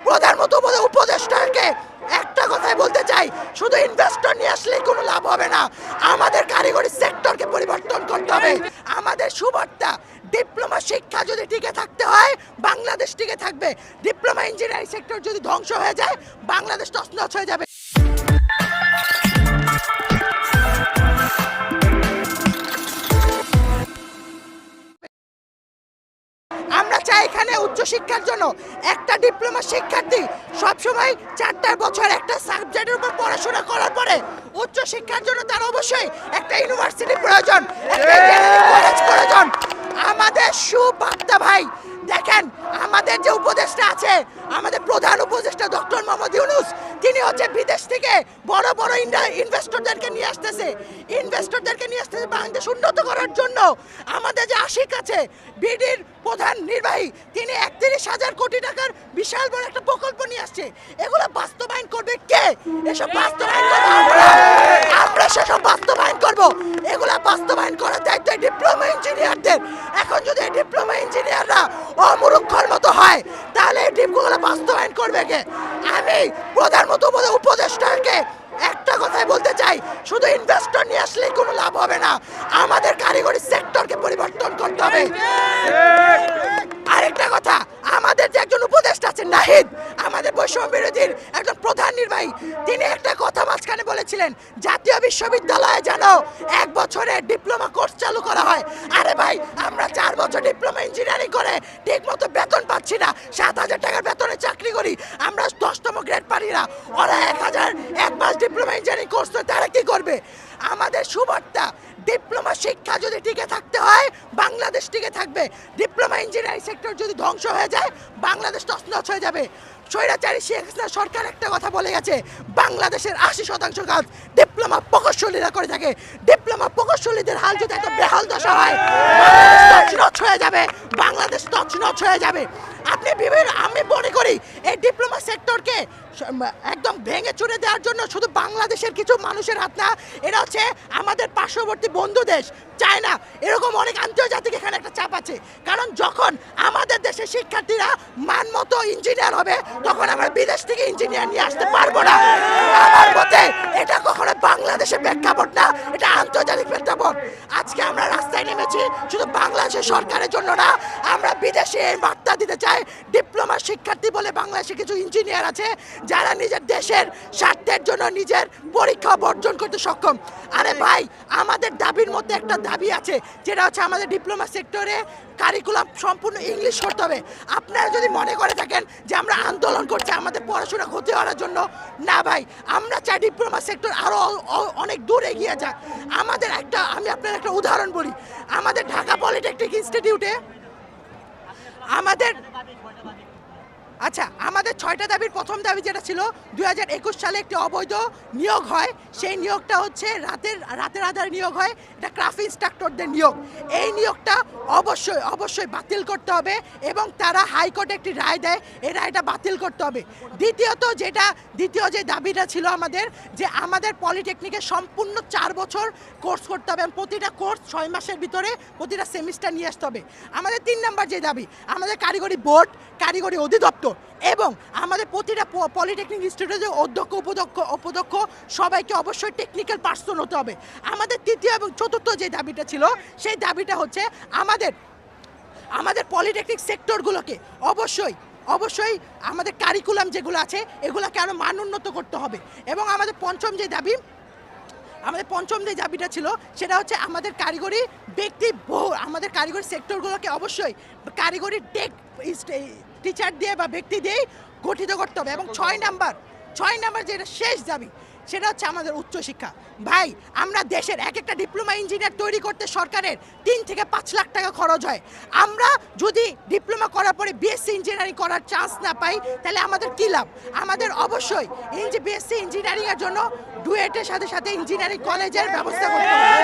প্রধান উপদেষ্টাকে একটা কথাই বলতে চাই, শুধু ইনভেস্টর নিয়ে আসলে কোনো লাভ হবে না, আমাদের কারিগরি সেক্টরকে পরিবর্তন করতে হবে। আমাদের সুবার্তা, ডিপ্লোমা শিক্ষা যদি টিকে থাকতে হয় বাংলাদেশ টিকে থাকবে। ডিপ্লোমা ইঞ্জিনিয়ারিং সেক্টর যদি ধ্বংস হয়ে যায় বাংলাদেশ তছনছ হয়ে যাবে। আমরা চাই এখানে উচ্চশিক্ষার জন্য একটা ডিপ্লোমা শিক্ষার্থী সবসময় 4টা বছর একটা সাবজেক্টের উপর পড়াশোনা করার পরে উচ্চশিক্ষার জন্য তার অবশ্যই একটা ইউনিভার্সিটি প্রয়োজন, একটা ইঞ্জিনিয়ারিং কলেজ প্রয়োজন। আমাদের সুবার্তা ভাই, দেখেন আমাদের যে উপদেষ্টা আছে, আমাদের প্রধান উপদেষ্টা ডক্টর মোহাম্মদ ইউনূস, তিনি হচ্ছে বিদেশ থেকে বড় বড় ইনভেস্টরদেরকে নিয়ে আসতেছে বাংলাদেশ উন্নত করার জন্য। আমাদের যে আশিক আছে বিডির প্রধান নির্বাহী, তিনি 31,000 কোটি টাকার বিশাল বড় একটা প্রকল্প নিয়ে আসছে। এগুলো বাস্তবায়ন করবে কে? এসব বাস্তবায়ন করবো আমরা সেসব বাস্তবায়ন করব। এগুলা বাস্তবায়ন করার দায়িত্ব ডিপ্লোমা ইঞ্জিনিয়ারদের। এখন যদি এই ডিপ্লোমা ইঞ্জিনিয়াররা অমূর্খের মতো হয় তাহলে এই ডিপগুলো বাস্তবায়ন করবে কে? আমি প্রধানমন্ত্রী উপদেষ্টাকে একটা কথাই বলতে চাই, শুধু ইনভেস্টর নিয়ে আসলে কোনো লাভ হবে না, আমাদের কারিগরি সেক্টরকে পরিবর্তন করতে হবে। আরেকটা কথা, আমাদের যে একজন উপদেষ্টা আছেন নাহিদ, আমাদের বৈষম্য বিরোধীর একজন প্রধান নির্বাহী, তিনি একটা কথা মাঝখানে বলেছিলেন জাতীয় বিশ্ববিদ্যালয়ে যেন 1 বছরের ডিপ্লোমা কোর্স চালু করা হয়। আরে ভাই, আমরা 4 বছর ডিপ্লোমা ইঞ্জিনিয়ারিং করে ঠিক মতো বেতন পাচ্ছি না, 7,000 টাকার বেতনে চাকরি করি, আমরা 10তম গ্রেড পারি না, ওরা 1 মাস ডিপ্লোমা ইঞ্জিনিয়ারিং কোর্স তো তারা কি করবে? আমাদের সুবার্তা, ডিপ্লোমা শিক্ষা যদি টিকে থাকতে হয় বাংলাদেশ টিকে থাকবে। ডিপ্লোমা ইঞ্জিনিয়ারিং সেক্টর যদি ধ্বংস হয়ে যায় বাংলাদেশ তছনছ হয়ে যাবে। স্বৈরাচারী শেখ হাসিনা সরকার একটা কথা বলে গেছে, বাংলাদেশের 80% কাজ ডিপ্লোমা প্রকৌশলীরা করে থাকে। ডিপ্লোমা প্রকৌশলীদের হাল যদি এত বেহাল দশা হয় বাংলাদেশ তছনছ হয়ে যাবে, বাংলাদেশ তছনছ হয়ে যাবে। আমি মনে করি এই ডিপ্লোমা সেক্টরকে একদম ভেঙে চুরে দেওয়ার জন্য শুধু বাংলাদেশের কিছু মানুষের হাত না, এটা হচ্ছে আমাদের পার্শ্ববর্তী বন্ধু দেশ চায়না, এরকম অনেক আন্তর্জাতিক এখানে একটা চাপ আছে। কারণ যখন আমাদের দেশের শিক্ষার্থীরা মানমতো ইঞ্জিনিয়ার হবে তখন আমরা বিদেশ থেকে ইঞ্জিনিয়ার নিয়ে আসতে পারবো না। আমার মতে এটা কখনো বাংলাদেশের প্রেক্ষাপট না, এটা আন্তর্জাতিক প্রেক্ষাপট। আজকে আমরা রাস্তায় নেমেছি শুধু বাংলাদেশের সরকারের জন্য না, আমরা বিদেশে এই বার্তা দিতে চাই, ডিপ্লোমা শিক্ষার্থী বলে বাংলাদেশে কিছু ইঞ্জিনিয়ার আছে যারা নিজের দেশের স্বার্থের জন্য নিজের পরীক্ষা বর্জন করতে সক্ষম। আরে ভাই, আমাদের দাবির মধ্যে একটা দাবি আছে, যেটা হচ্ছে আমাদের ডিপ্লোমা সেক্টরে কারিকুলাম সম্পূর্ণ ইংলিশ করতে হবে। আপনারা যদি মনে করে থাকেন যে আমরা আন্দোলন করছি আমাদের পড়াশোনা ক্ষতি হওয়ার জন্য, না ভাই, আমরা চাই ডিপ্লোমা সেক্টর আরও অনেক দূর এগিয়ে যাক। আমি আপনার একটা উদাহরণ বলি, আমাদের ঢাকা পলিটেকনিক ইনস্টিটিউটে আমাদের 6টা দাবির প্রথম দাবি যেটা ছিল 2021 সালে একটি অবৈধ নিয়োগ হয়, সেই নিয়োগটা হচ্ছে রাতের আধারে নিয়োগ হয়, এটা ক্রাফট ইনস্ট্রাক্টরদের নিয়োগ। এই নিয়োগটা অবশ্যই বাতিল করতে হবে এবং তারা হাইকোর্টে একটি রায় দেয়, এই রায়টা বাতিল করতে হবে। দ্বিতীয় যে দাবিটা ছিল আমাদের, যে আমাদের পলিটেকনিকে সম্পূর্ণ 4 বছর কোর্স করতে হবে এবং প্রতিটা কোর্স 6 মাসের ভিতরে প্রতিটা সেমিস্টার নিয়ে আসতে হবে। আমাদের 3 নম্বর যে দাবি, আমাদের কারিগরি বোর্ড, কারিগরি অধিদপ্তর এবং আমাদের প্রতিটা পলিটেকনিক ইনস্টিটিউটের অধ্যক্ষ উপাধ্যক্ষ সবাইকে অবশ্যই টেকনিক্যাল পার্সন হতে হবে। আমাদের 3য় এবং 4র্থ যে দাবিটা ছিল, সেই দাবিটা হচ্ছে আমাদের পলিটেকনিক সেক্টরগুলোকে অবশ্যই আমাদের কারিকুলাম যেগুলো আছে এগুলোকে আরও মান উন্নত করতে হবে। এবং আমাদের পঞ্চম যে দাবিটা ছিল সেটা হচ্ছে আমাদের কারিগরি আমাদের কারিগরি সেক্টরগুলোকে অবশ্যই কারিগরি টিচার দিয়ে বা ব্যক্তি দিয়েই গঠিত করতে হবে। এবং 6 নাম্বার যেটা শেষ দাবি, সেটা হচ্ছে আমাদের উচ্চশিক্ষা। ভাই, আমরা দেশের একটা ডিপ্লোমা ইঞ্জিনিয়ার তৈরি করতে সরকারের 3 থেকে 5 লাখ টাকা খরচ হয়। আমরা যদি ডিপ্লোমা করার পরে বিএসসি ইঞ্জিনিয়ারিং করার চান্স না পাই তাহলে আমাদের কী লাভ? আমাদের অবশ্যই বিএসসি ইঞ্জিনিয়ারিংয়ের জন্য ডুয়েটের সাথে ইঞ্জিনিয়ারিং কলেজের ব্যবস্থা করতে হবে।